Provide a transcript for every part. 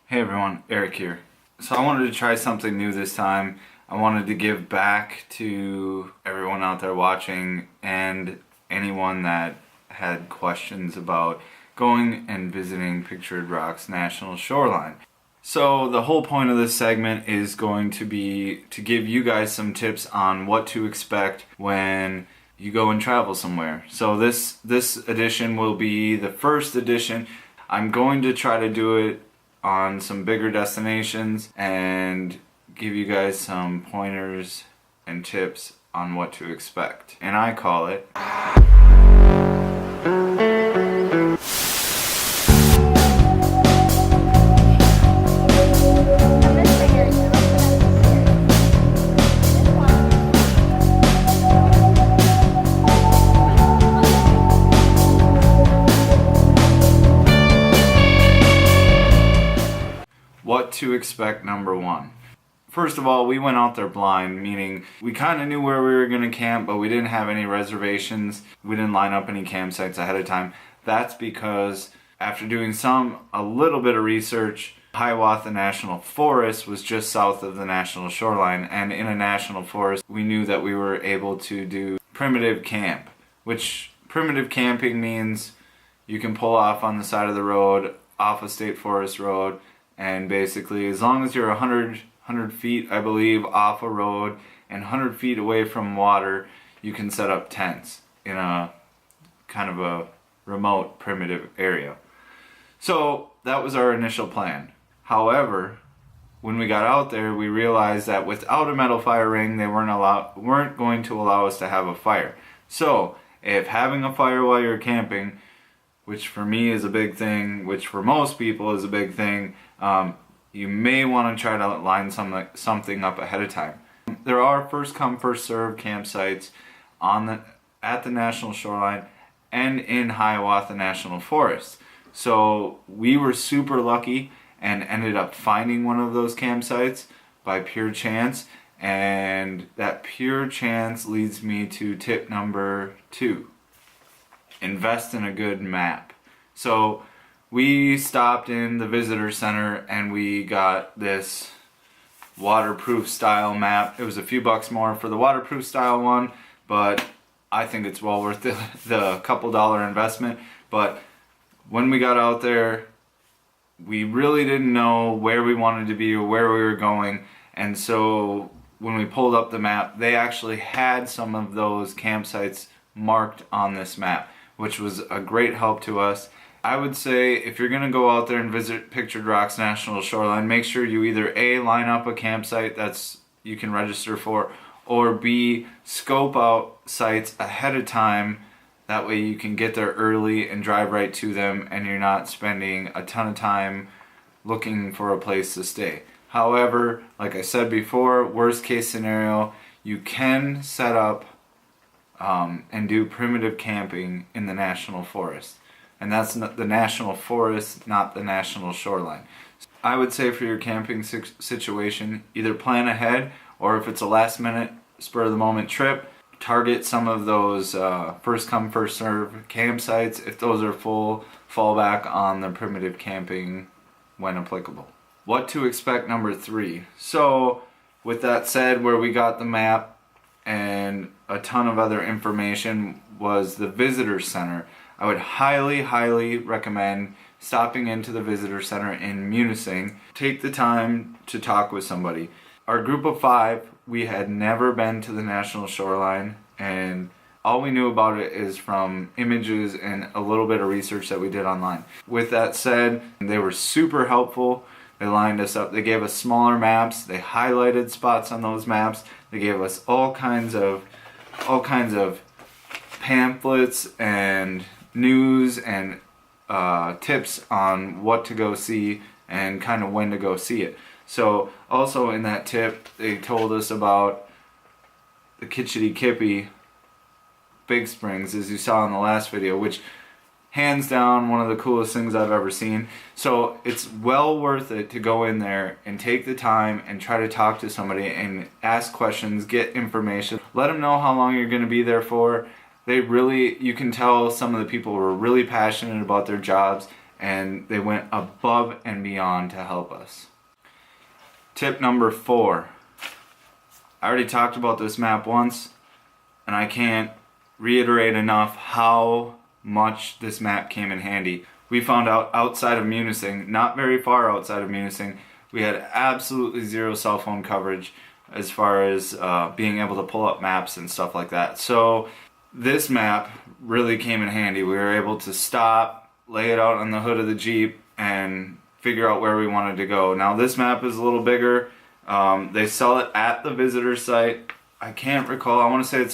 Hey everyone, Eric here. So I wanted to try something new this time. I wanted to give back to everyone out there watching and anyone that had questions about going and visiting Pictured Rock's National Shoreline. So the whole point of this segment is going to be to give you guys some tips on what to expect when you go and travel somewhere. So this edition will be the first edition. I'm going to try to do it on some bigger destinations and give you guys some pointers and tips on what to expect. And I call it what to expect number one. First of all, we went out there blind, meaning we kind of knew where we were going to camp, but we didn't have any reservations. We didn't line up any campsites ahead of time. That's because after doing a little bit of research, Hiawatha National Forest was just south of the national shoreline, and in a national forest, we knew that we were able to do primitive camp, which primitive camping means you can pull off on the side of the road, off a state forest road, and basically as long as you're 100 feet, I believe, off a road and 100 feet away from water, you can set up tents in a kind of a remote primitive area. So that was our initial plan. However, when we got out there, we realized that without a metal fire ring, they weren't going to allow us to have a fire. So if having a fire while you're camping, which for me is a big thing, which for most people is a big thing, you may want to try to line something up ahead of time. There are first come first served campsites at the national shoreline and in Hiawatha National Forest. So we were super lucky and ended up finding one of those campsites by pure chance, and that pure chance leads me to tip number 2. Invest in a good map. So we stopped in the visitor center and we got this waterproof style map. It was a few bucks more for the waterproof style one, but I think it's well worth the couple dollar investment. But when we got out there, we really didn't know where we wanted to be or where we were going, and so when we pulled up the map, they actually had some of those campsites marked on this map, which was a great help to us. I would say if you're going to go out there and visit Pictured Rock's National Shoreline, make sure you either A, line up a campsite that's you can register for, or B, scope out sites ahead of time. That way you can get there early and drive right to them, and you're not spending a ton of time looking for a place to stay. However, like I said before, worst case scenario, you can set up and do primitive camping in the national forest. And that's not the national forest, not the national shoreline. I would say for your camping situation, either plan ahead, or if it's a last minute, spur of the moment trip, target some of those first come first serve campsites. If those are full, fall back on the primitive camping when applicable. What to expect number 3. So with that said, where we got the map and a ton of other information was the visitor center. I would highly recommend stopping into the visitor center in Munising. Take the time to talk with somebody. Our group of 5, we had never been to the national shoreline, and all we knew about it is from images and a little bit of research that we did online. With that said, they were super helpful. They lined us up. They gave us smaller maps. They highlighted spots on those maps. They gave us all kinds of pamphlets and news and tips on what to go see and kind of when to go see it. So also in that tip, they told us about the Kitchity Kippy Big Springs, as you saw in the last video, which hands down one of the coolest things I've ever seen. So it's well worth it to go in there and take the time and try to talk to somebody and ask questions, get information, let them know how long you're going to be there for. You can tell some of the people were really passionate about their jobs and they went above and beyond to help us. Tip number 4. I already talked about this map once, and I can't reiterate enough how much this map came in handy. We found out outside of Munising, not very far outside of Munising, we had absolutely zero cell phone coverage as far as being able to pull up maps and stuff like that. So this map really came in handy. We were able to stop, lay it out on the hood of the Jeep, and figure out where we wanted to go. Now this map is a little bigger. They sell it at the visitor site. I can't recall. I want to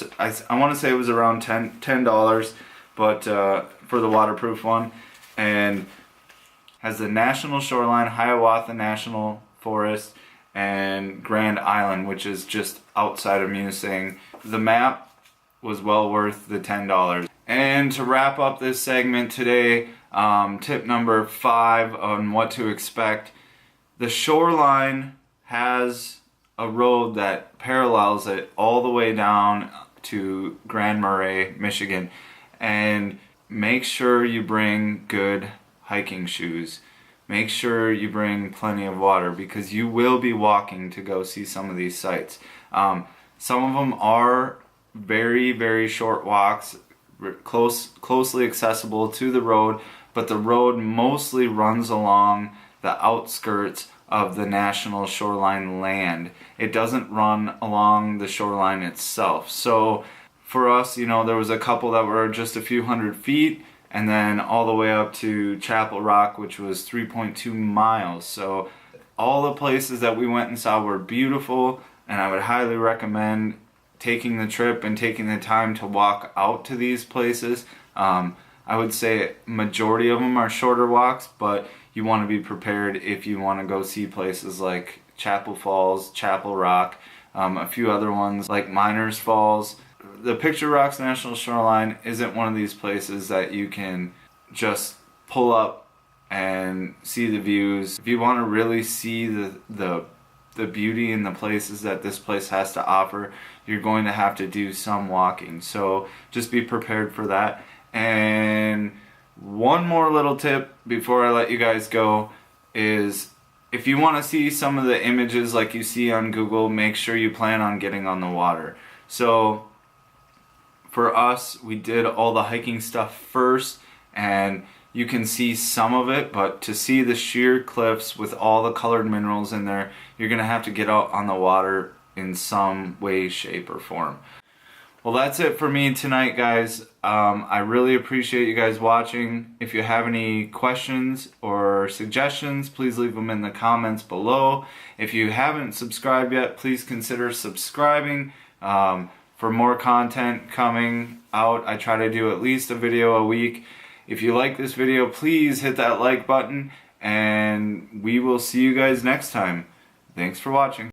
say it was around $10, but for the waterproof one, and has the National Shoreline, Hiawatha National Forest, and Grand Island, which is just outside of Munising. The map was well worth the $10. And to wrap up this segment today, tip number 5 on what to expect. The shoreline has a road that parallels it all the way down to Grand Marais, Michigan. And make sure you bring good hiking shoes. Make sure you bring plenty of water, because you will be walking to go see some of these sites. Some of them are very, very short walks, closely accessible to the road, but the road mostly runs along the outskirts of the National Shoreline land. It doesn't run along the shoreline itself. So for us, you know, there was a couple that were just a few hundred feet, and then all the way up to Chapel Rock, which was 3.2 miles. So all the places that we went and saw were beautiful, and I would highly recommend taking the trip and taking the time to walk out to these places. I would say majority of them are shorter walks, but you want to be prepared if you want to go see places like Chapel Falls, Chapel Rock, a few other ones like Miners Falls. The Picture Rocks National Shoreline isn't one of these places that you can just pull up and see the views. If you want to really see the beauty and the places that this place has to offer, you're going to have to do some walking. So just be prepared for that. And one more little tip before I let you guys go is, if you want to see some of the images like you see on Google, make sure you plan on getting on the water. So for us, we did all the hiking stuff first, and you can see some of it, but to see the sheer cliffs with all the colored minerals in there, you're going to have to get out on the water in some way, shape, or form. Well, that's it for me tonight, guys. I really appreciate you guys watching. If you have any questions or suggestions, please leave them in the comments below. If you haven't subscribed yet, please consider subscribing. For more content coming out, I try to do at least a video a week. If you like this video, please hit that like button, and we will see you guys next time. Thanks for watching.